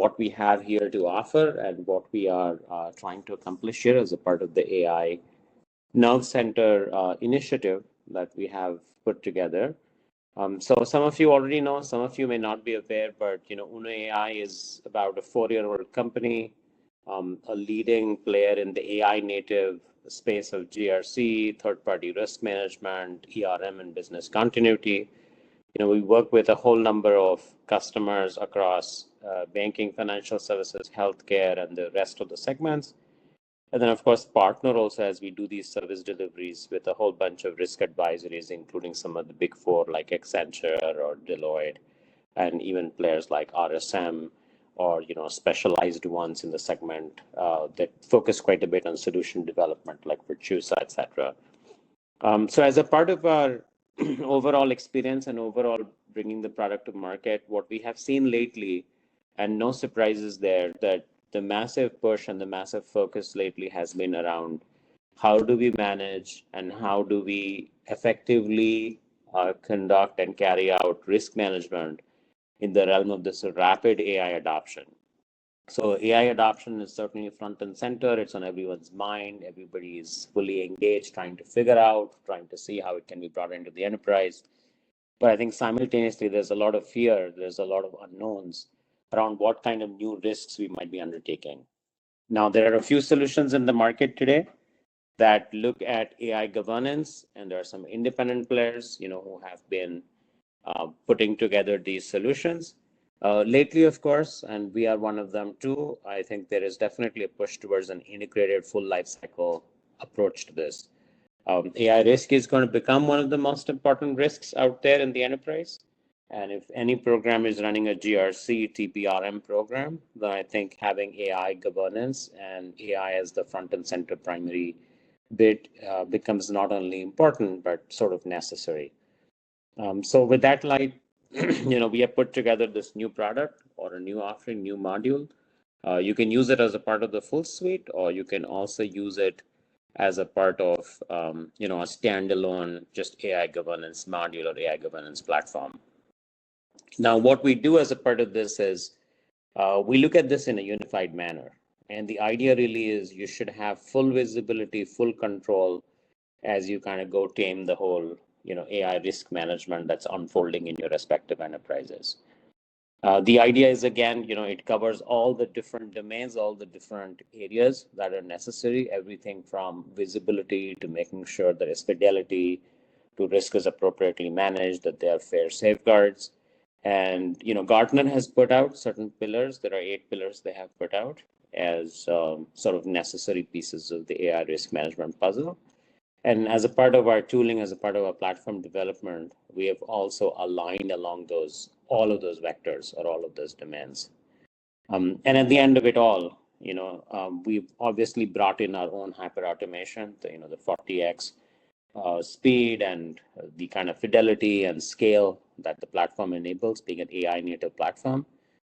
what we have here to offer and what we are trying to accomplish here as a part of the AI Nerve Center initiative that we have put together. So some of you already know, some of you may not be aware, but Uno.ai is about a 4-year-old company, a leading player in the AI native space of GRC, third-party risk management, ERM, and business continuity. We work with a whole number of customers across banking, financial services, healthcare, and the rest of the segments. And then, of course, partner also as we do these service deliveries with a whole bunch of risk advisories, including some of the big four like Accenture or Deloitte, and even players like RSM or specialized ones in the segment that focus quite a bit on solution development like Virtusa, etc. So as a part of our overall experience and overall bringing the product to market, what we have seen lately, and no surprises there, that the massive push and the massive focus lately has been around how do we manage and how do we effectively conduct and carry out risk management in the realm of this rapid AI adoption. So AI adoption is certainly front and center. It's on everyone's mind. Everybody is fully engaged, trying to figure out, trying to see how it can be brought into the enterprise. But I think simultaneously, there's a lot of fear. There's a lot of unknowns around what kind of new risks we might be undertaking. Now, there are a few solutions in the market today that look at AI governance, and there are some independent players, who have been putting together these solutions. Lately, of course, and we are one of them too, I think there is definitely a push towards an integrated full lifecycle approach to this. AI risk is going to become one of the most important risks out there in the enterprise. And if any program is running a GRC, TPRM program, then I think having AI governance and AI as the front and center primary bit becomes not only important, but sort of necessary. So with that light, we have put together this new product or a new offering, new module. You can use it as a part of the full suite, or you can also use it as a part of, a standalone just AI governance module or AI governance platform. Now, what we do as a part of this is we look at this in a unified manner. And the idea really is you should have full visibility, full control as you kind of go tame the whole, AI risk management that's unfolding in your respective enterprises. The idea is, again, it covers all the different domains, all the different areas that are necessary, everything from visibility to making sure there is fidelity, to risk is appropriately managed, that there are fair safeguards. And, Gartner has put out certain pillars. There are 8 pillars they have put out as sort of necessary pieces of the AI risk management puzzle. And as a part of our tooling, as a part of our platform development, we have also aligned along all of those vectors or all of those domains. And at the end of it all, we've obviously brought in our own hyperautomation, the 40x speed and the kind of fidelity and scale that the platform enables, being an AI native platform.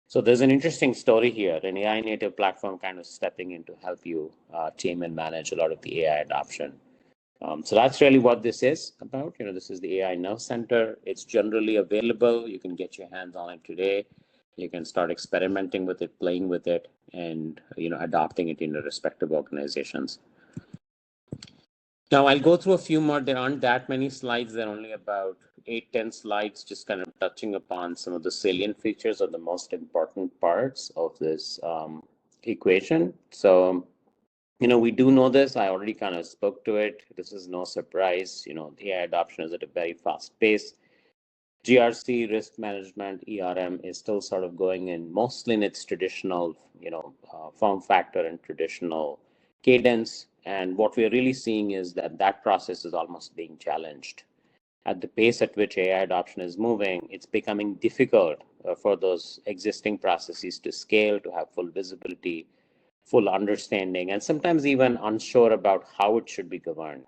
So there's an interesting story here, an AI native platform kind of stepping in to help you tame and manage a lot of the AI adoption. So that's really what this is about. This is the AI Nerve Center. It's generally available. You can get your hands on it today. You can start experimenting with it, playing with it, and adopting it in your respective organizations. Now, I'll go through a few more. There aren't that many slides. There are only about 8-10 slides, just kind of touching upon some of the salient features or the most important parts of this equation. So, we do know this. I already kind of spoke to it. This is no surprise. The AI adoption is at a very fast pace. GRC, risk management, ERM is still sort of going in mostly in its traditional, form factor and traditional cadence. And what we're really seeing is that process is almost being challenged. At the pace at which AI adoption is moving, it's becoming difficult for those existing processes to scale, to have full visibility, full understanding, and sometimes even unsure about how it should be governed.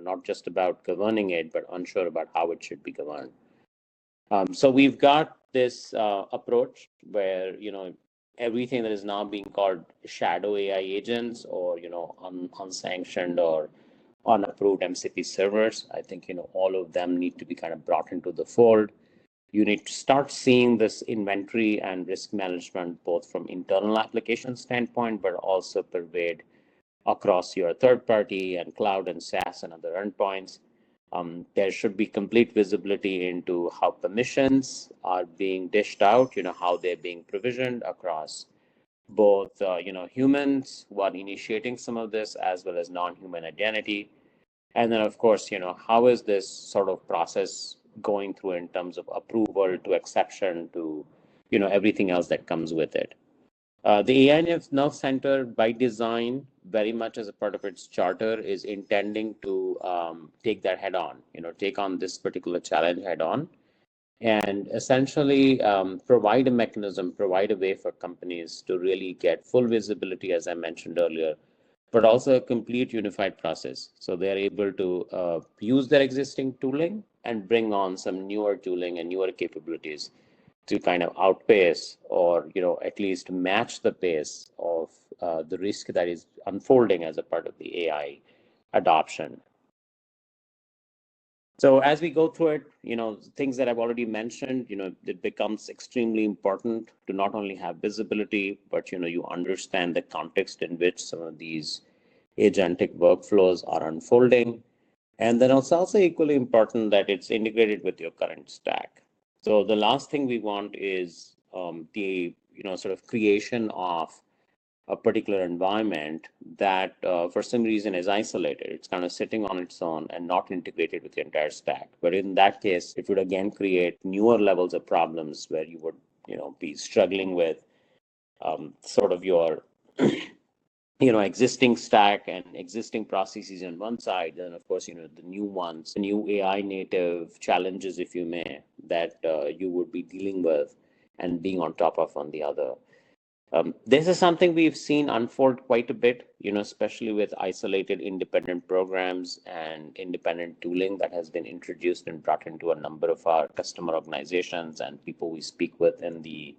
Not just about governing it, but unsure about how it should be governed. So we've got this approach where, everything that is now being called shadow AI agents or, unsanctioned or unapproved MCP servers, I think, all of them need to be kind of brought into the fold. you need to start seeing this inventory and risk management both from internal application standpoint, but also pervade across your third party and cloud and SaaS and other endpoints. There should be complete visibility into how permissions are being dished out, how they're being provisioned across both, humans who are initiating some of this as well as non-human identity. And then, of course, how is this sort of process going through in terms of approval to exception to, everything else that comes with it. The AI Nerve Center, by design, very much as a part of its charter, is intending to take that head on, take on this particular challenge head on, and essentially provide a mechanism, provide a way for companies to really get full visibility, as I mentioned earlier, but also a complete unified process. So they're able to use their existing tooling and bring on some newer tooling and newer capabilities to kind of outpace or at least match the pace of the risk that is unfolding as a part of the AI adoption. So as we go through it, things that I've already mentioned, it becomes extremely important to not only have visibility, but you understand the context in which some of these agentic workflows are unfolding. And then it's also equally important that it's integrated with your current stack. So the last thing we want is the sort of creation of a particular environment that for some reason is isolated. It's kind of sitting on its own and not integrated with the entire stack. But in that case, it would again create newer levels of problems where you would be struggling with sort of your existing stack and existing processes on one side, and of course, the new ones, the new AI native challenges, if you may, that you would be dealing with and being on top of on the other. This is something we've seen unfold quite a bit, especially with isolated independent programs and independent tooling that has been introduced and brought into a number of our customer organizations and people we speak with in the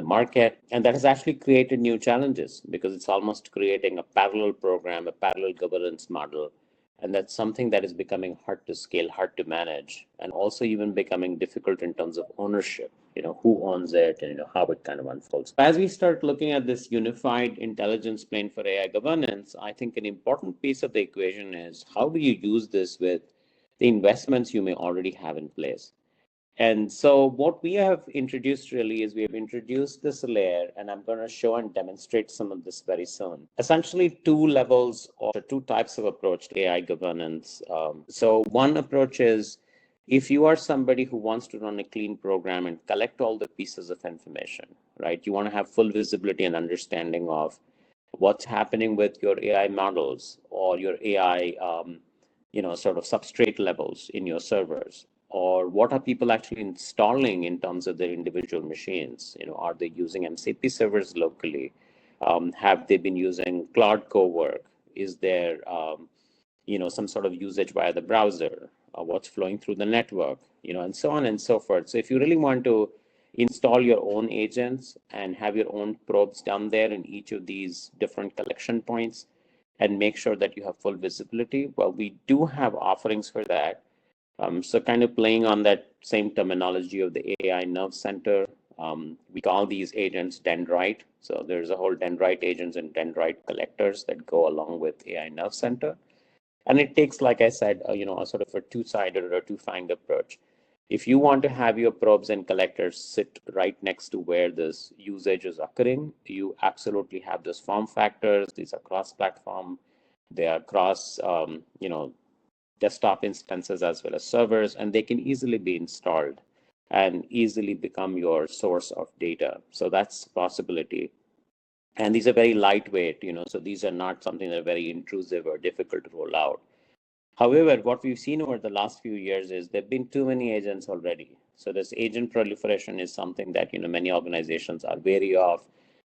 market. And that has actually created new challenges because it's almost creating a parallel program, a parallel governance model. And that's something that is becoming hard to scale, hard to manage, and also even becoming difficult in terms of ownership, who owns it and how it kind of unfolds. As we start looking at this unified intelligence plane for AI governance, I think an important piece of the equation is how do you use this with the investments you may already have in place. And so what we have introduced really is we have introduced this layer, and I'm going to show and demonstrate some of this very soon. Essentially two levels or two types of approach to AI governance. So one approach is if you are somebody who wants to run a clean program and collect all the pieces of information, right? You want to have full visibility and understanding of what's happening with your AI models or your AI, sort of substrate levels in your servers, or what are people actually installing in terms of their individual machines? Are they using MCP servers locally? Have they been using Cloud Cowork? Is there, some sort of usage via the browser? What's flowing through the network? And so on and so forth. So if you really want to install your own agents and have your own probes down there in each of these different collection points and make sure that you have full visibility, well, we do have offerings for that. So kind of playing on that same terminology of the AI Nerve Center, we call these agents dendrite. So there's a whole dendrite agents and dendrite collectors that go along with AI Nerve Center. And it takes, like I said, a sort of a two-sided or a two-fanged approach. If you want to have your probes and collectors sit right next to where this usage is occurring, you absolutely have those form factors. These are cross-platform. They are cross, desktop instances as well as servers, and they can easily be installed and easily become your source of data. So that's a possibility. And these are very lightweight, so these are not something that are very intrusive or difficult to roll out. However, what we've seen over the last few years is there have been too many agents already. So this agent proliferation is something that many organizations are wary of.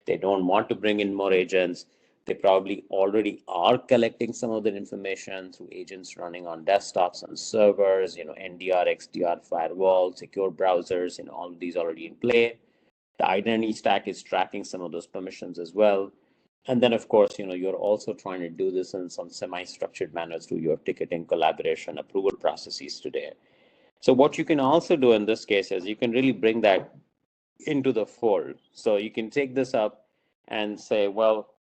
They don't want to bring in more agents. They probably already are collecting some of that information through agents running on desktops and servers, NDR, XDR, firewall, secure browsers, all of these already in play. The identity stack is tracking some of those permissions as well. And then, of course, you're also trying to do this in some semi-structured manner through your ticketing, collaboration, approval processes today. So what you can also do in this case is you can really bring that into the fold. So you can take this up and say, well,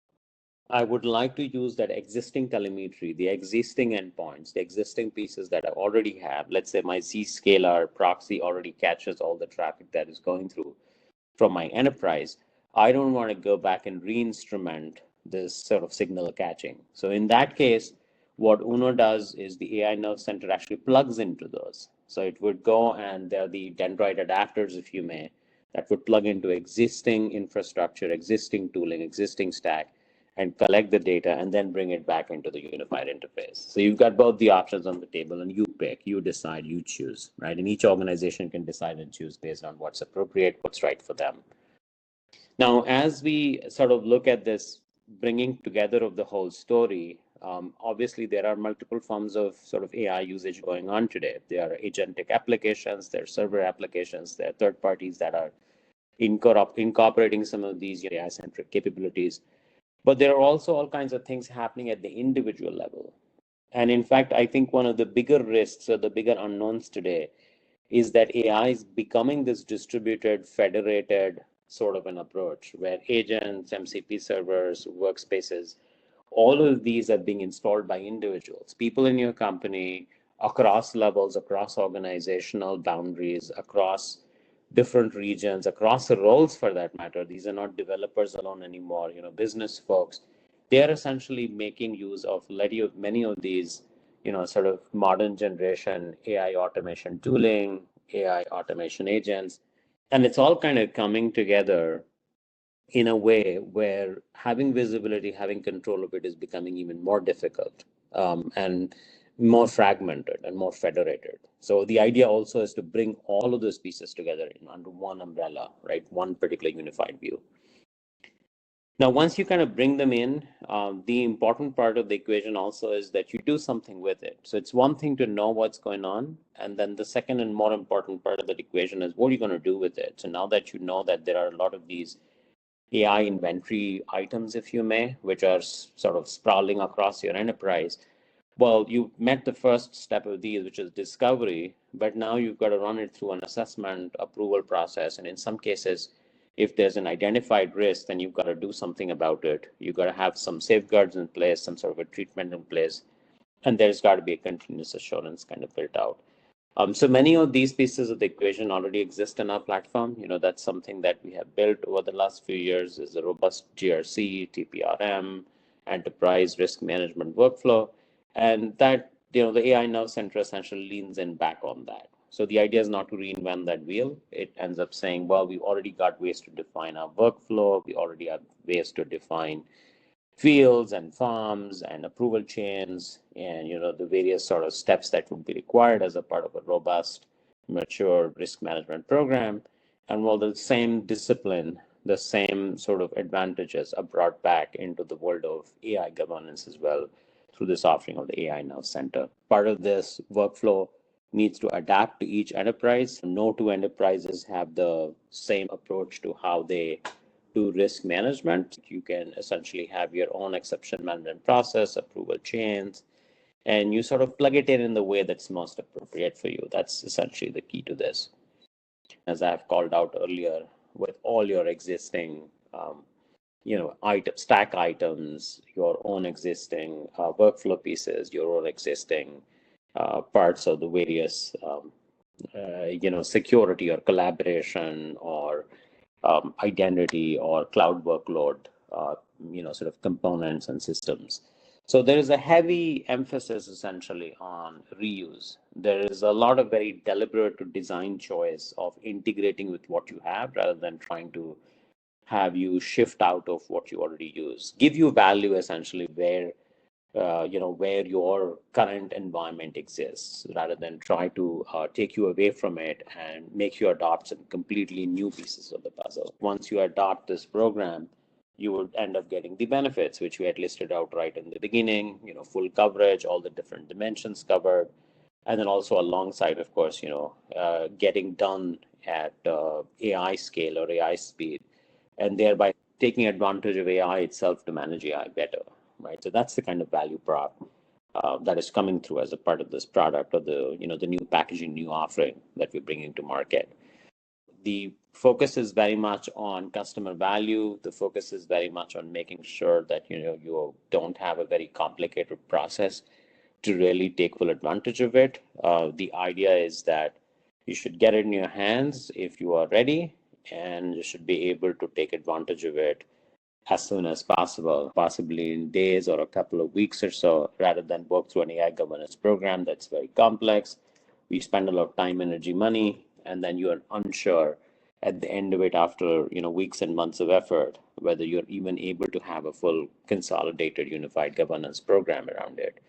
I would like to use that existing telemetry, the existing endpoints, the existing pieces that I already have. Let's say my Zscaler proxy already catches all the traffic that is going through from my enterprise. I don't want to go back and re-instrument this sort of signal catching. So in that case, what Uno does is the AI Nerve Center actually plugs into those. So it would go, and there are the dendrite adapters, if you may, that would plug into existing infrastructure, existing tooling, existing stack, and collect the data and then bring it back into the unified interface. So you've got both the options on the table, and you pick, you decide, you choose, right? And each organization can decide and choose based on what's appropriate, what's right for them. Now, as we sort of look at this bringing together of the whole story, obviously there are multiple forms of sort of AI usage going on today. There are agentic applications, there are server applications, there are third parties that are incorporating some of these AI-centric capabilities. But there are also all kinds of things happening at the individual level. And in fact, I think one of the bigger risks or the bigger unknowns today is that AI is becoming this distributed, federated sort of an approach where agents, MCP servers, workspaces, all of these are being installed by individuals, people in your company, across levels, across organizational boundaries, across different regions, across the roles for that matter. These are not developers alone anymore, business folks. They are essentially making use of many of these, sort of modern generation AI automation tooling, AI automation agents, and it's all kind of coming together in a way where having visibility, having control of it is becoming even more difficult, and more fragmented and more federated. So the idea also is to bring all of those pieces together under one umbrella, right? One particular unified view. Now, once you kind of bring them in, the important part of the equation also is that you do something with it. So it's one thing to know what's going on, and then the second and more important part of that equation is what are you going to do with it? So now that you know that there are a lot of these AI inventory items, if you may, which are sort of sprawling across your enterprise. Well, you met the first step of these, which is discovery, but now you've got to run it through an assessment approval process. And in some cases, if there's an identified risk, then you've got to do something about it. You've got to have some safeguards in place, some sort of a treatment in place, and there's got to be a continuous assurance kind of built out. So many of these pieces of the equation already exist in our platform. That's something that we have built over the last few years is a robust GRC, TPRM, enterprise risk management workflow. And that, the AI Nerve Center essentially leans in back on that. So the idea is not to reinvent that wheel. It ends up saying, well, we've already got ways to define our workflow. We already have ways to define fields and forms and approval chains and the various sort of steps that would be required as a part of a robust, mature risk management program. And while the same discipline, the same sort of advantages are brought back into the world of AI governance as well through this offering of the AI Nerve Center. Part of this workflow needs to adapt to each enterprise. No two enterprises have the same approach to how they do risk management. You can essentially have your own exception management process, approval chains, and you sort of plug it in the way that's most appropriate for you. That's essentially the key to this. As I've called out earlier, with all your existing stack items, your own existing workflow pieces, your own existing parts of the various security or collaboration or identity or cloud workload, sort of components and systems. So there is a heavy emphasis essentially on reuse. There is a lot of very deliberate design choice of integrating with what you have rather than trying to have you shift out of what you already use. Give you value essentially where your current environment exists, rather than try to take you away from it and make you adopt some completely new pieces of the puzzle. Once you adopt this program, you would end up getting the benefits, which we had listed out right in the beginning, full coverage, all the different dimensions covered, and then also alongside, of course, getting done at AI scale or AI speed, and thereby taking advantage of AI itself to manage AI better, right? So that's the kind of value prop that is coming through as a part of this product or the new packaging, new offering that we're bringing to market. The focus is very much on customer value. The focus is very much on making sure that you don't have a very complicated process to really take full advantage of it. The idea is that you should get it in your hands if you are ready, and you should be able to take advantage of it as soon as possible, possibly in days or a couple of weeks or so, rather than work through an AI governance program that's very complex. We spend a lot of time, energy, money, and then you are unsure at the end of it after weeks and months of effort whether you're even able to have a full consolidated unified governance program around it.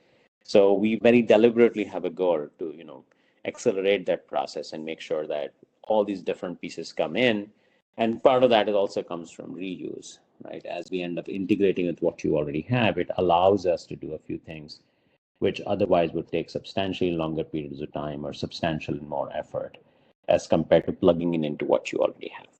So we very deliberately have a goal to accelerate that process and make sure that all these different pieces come in, and part of that is also comes from reuse, right? As we end up integrating with what you already have, it allows us to do a few things which otherwise would take substantially longer periods of time or substantially more effort as compared to plugging in into what you already have.